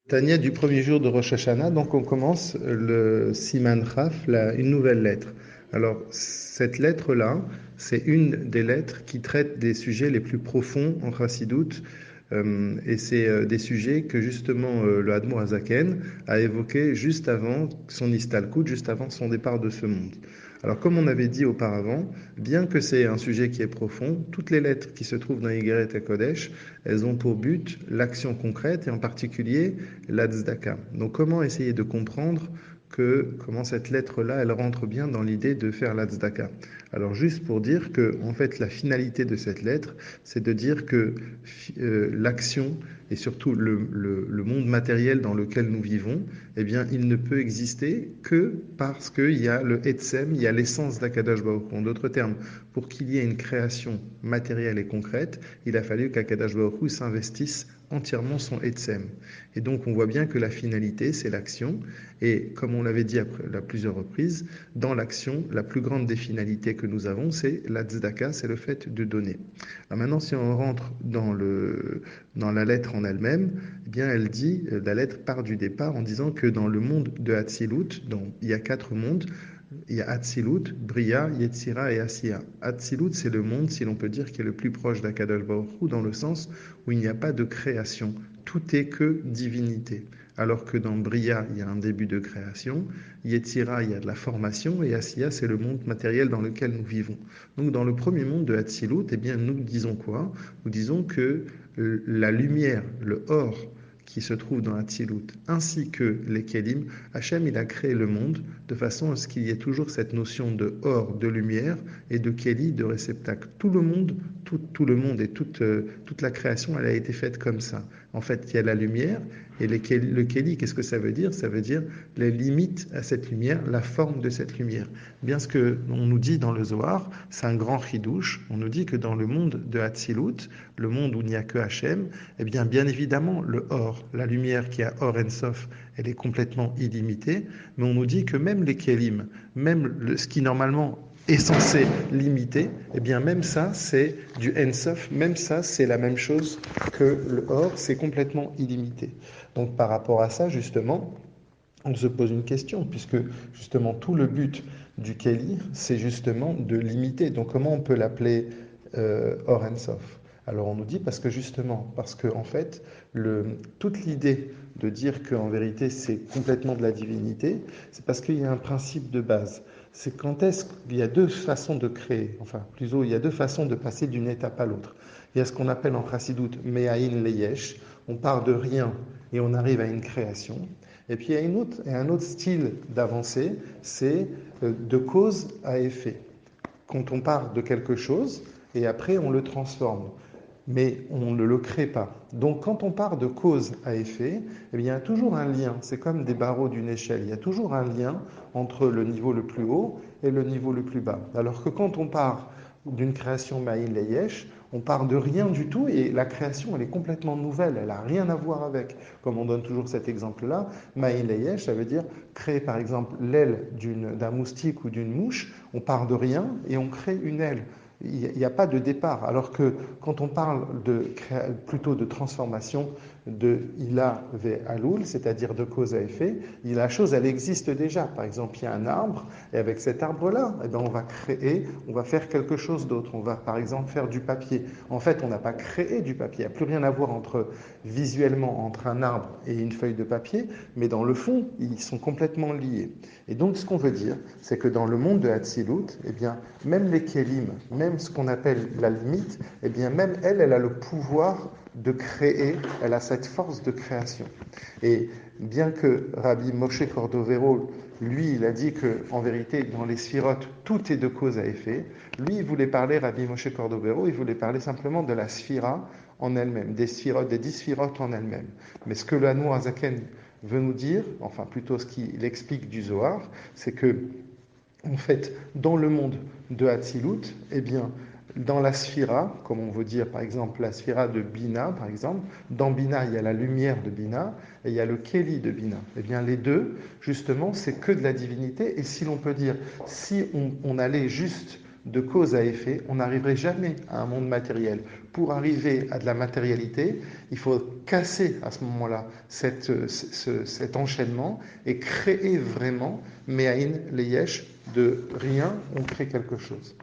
Tania du premier jour de Rosh Hashanah, donc on commence le Siman Chaf, une nouvelle lettre. Alors cette lettre-là, c'est une des lettres qui traite des sujets les plus profonds en Chassidoute, et c'est des sujets que justement le Admor Hazaken a évoqué juste avant son Istalkut, juste avant son départ de ce monde. Alors comme on avait dit auparavant, bien que c'est un sujet qui est profond, toutes les lettres qui se trouvent dans Yigeret HaKodesh, elles ont pour but l'action concrète et en particulier la tzedaka. Donc comment essayer de comprendre comment cette lettre-là, elle rentre bien dans l'idée de faire la tzedaka. Alors juste pour dire que en fait la finalité de cette lettre, c'est de dire que l'action et surtout le monde matériel dans lequel nous vivons, eh bien il ne peut exister que parce qu'il y a le Etzem, il y a l'essence d'Akadosh Baruch Hu. En d'autres termes, pour qu'il y ait une création matérielle et concrète, il a fallu qu'Akadosh Baruch Hu s'investisse entièrement son Etzem. Et donc on voit bien que la finalité, c'est l'action. Et comme on l'avait dit à plusieurs reprises, dans l'action, la plus grande des finalités que nous avons, c'est la tzedaka, c'est le fait de donner. Alors maintenant, si on rentre dans la lettre en elle-même, eh bien elle dit, la lettre part du départ en disant que dans le monde de Hatzilut, il y a 4 mondes. Il y a Hatzilut, Bria, Yetzira et Asiya. Hatzilut, c'est le monde, si l'on peut dire, qui est le plus proche d'Akadosh Baruch Hu, dans le sens où il n'y a pas de création. Tout est que divinité. Alors que dans Bria, il y a un début de création, Yetzira, il y a de la formation, et Asiya, c'est le monde matériel dans lequel nous vivons. Donc dans le premier monde de Hatzilut, eh bien, nous disons quoi? Nous disons que la lumière, le or, qui se trouve dans Hatzilut, ainsi que les Kélim, Hachem, il a créé le monde de façon à ce qu'il y ait toujours cette notion de or, de lumière, et de Kéli, de réceptacle. Tout le monde et toute la création, elle a été faite comme ça. En fait, il y a la lumière, et le Kéli, qu'est-ce que ça veut dire? Ça veut dire les limites à cette lumière, la forme de cette lumière. Bien ce que on nous dit dans le Zohar, c'est un grand chidouche, on nous dit que dans le monde de Hatzilut, le monde où il n'y a que Hachem, eh bien évidemment, le or, la lumière qui a Or Ensof, elle est complètement illimitée, mais on nous dit que même les Kélim, ce qui normalement est censé limiter, eh bien même ça, c'est du Ensof, même ça, c'est la même chose que le Or, c'est complètement illimité. Donc par rapport à ça, justement, on se pose une question, puisque justement tout le but du Kéli, c'est justement de limiter. Donc comment on peut l'appeler Or Ensof? Alors on nous dit parce que en fait, toute l'idée de dire qu'en vérité c'est complètement de la divinité, c'est parce qu'il y a un principe de base. C'est quand est-ce qu'il y a deux façons de créer, enfin plutôt il y a deux façons de passer d'une étape à l'autre. Il y a ce qu'on appelle en Chassidoute Me'ayin Leyesh, on part de rien et on arrive à une création. Et puis il y a un autre style d'avancée, c'est de cause à effet. Quand on part de quelque chose et après on le transforme, mais on ne le crée pas. Donc quand on part de cause à effet, eh bien, il y a toujours un lien, c'est comme des barreaux d'une échelle, il y a toujours un lien entre le niveau le plus haut et le niveau le plus bas. Alors que quand on part d'une création Ma'in Leyesh, on part de rien du tout et la création elle est complètement nouvelle, elle n'a rien à voir avec. Comme on donne toujours cet exemple-là, Ma'in Leyesh, ça veut dire créer par exemple l'aile d'un moustique ou d'une mouche, on part de rien et on crée une aile. Il n'y a pas de départ. Alors que quand on parle plutôt de transformation de ila ve alul, c'est-à-dire de cause à effet, la chose elle existe déjà. Par exemple, il y a un arbre et avec cet arbre-là, eh bien, on va faire quelque chose d'autre. On va par exemple faire du papier. En fait, on n'a pas créé du papier. Il n'y a plus rien à voir visuellement entre un arbre et une feuille de papier, mais dans le fond, ils sont complètement liés. Et donc, ce qu'on veut dire, c'est que dans le monde de Hatzilut, eh bien, même les Kélim, même ce qu'on appelle la limite, eh bien, même elle a le pouvoir de créer, elle a cette force de création. Et bien que Rabbi Moshe Cordovero, lui, il a dit qu'en vérité, dans les sphirotes, tout est de cause à effet, lui, il voulait parler, Rabbi Moshe Cordovero, il voulait parler simplement de la sphira en elle-même, des 10 sphirotes en elles-mêmes. Mais ce que le Admor Hazaken veut nous dire, enfin plutôt ce qu'il explique du Zohar, c'est que, en fait, dans le monde de Hatzilut, eh bien, dans la sphira, comme on veut dire par exemple la sphira de Bina, par exemple, dans Bina, il y a la lumière de Bina et il y a le Kéli de Bina. Eh bien, les deux, justement, c'est que de la divinité. Et si l'on peut dire, si on allait juste de cause à effet, on n'arriverait jamais à un monde matériel. pour arriver à de la matérialité, il faut casser à ce moment-là cet enchaînement et créer vraiment Me'ain Leyesh, de rien, on crée quelque chose.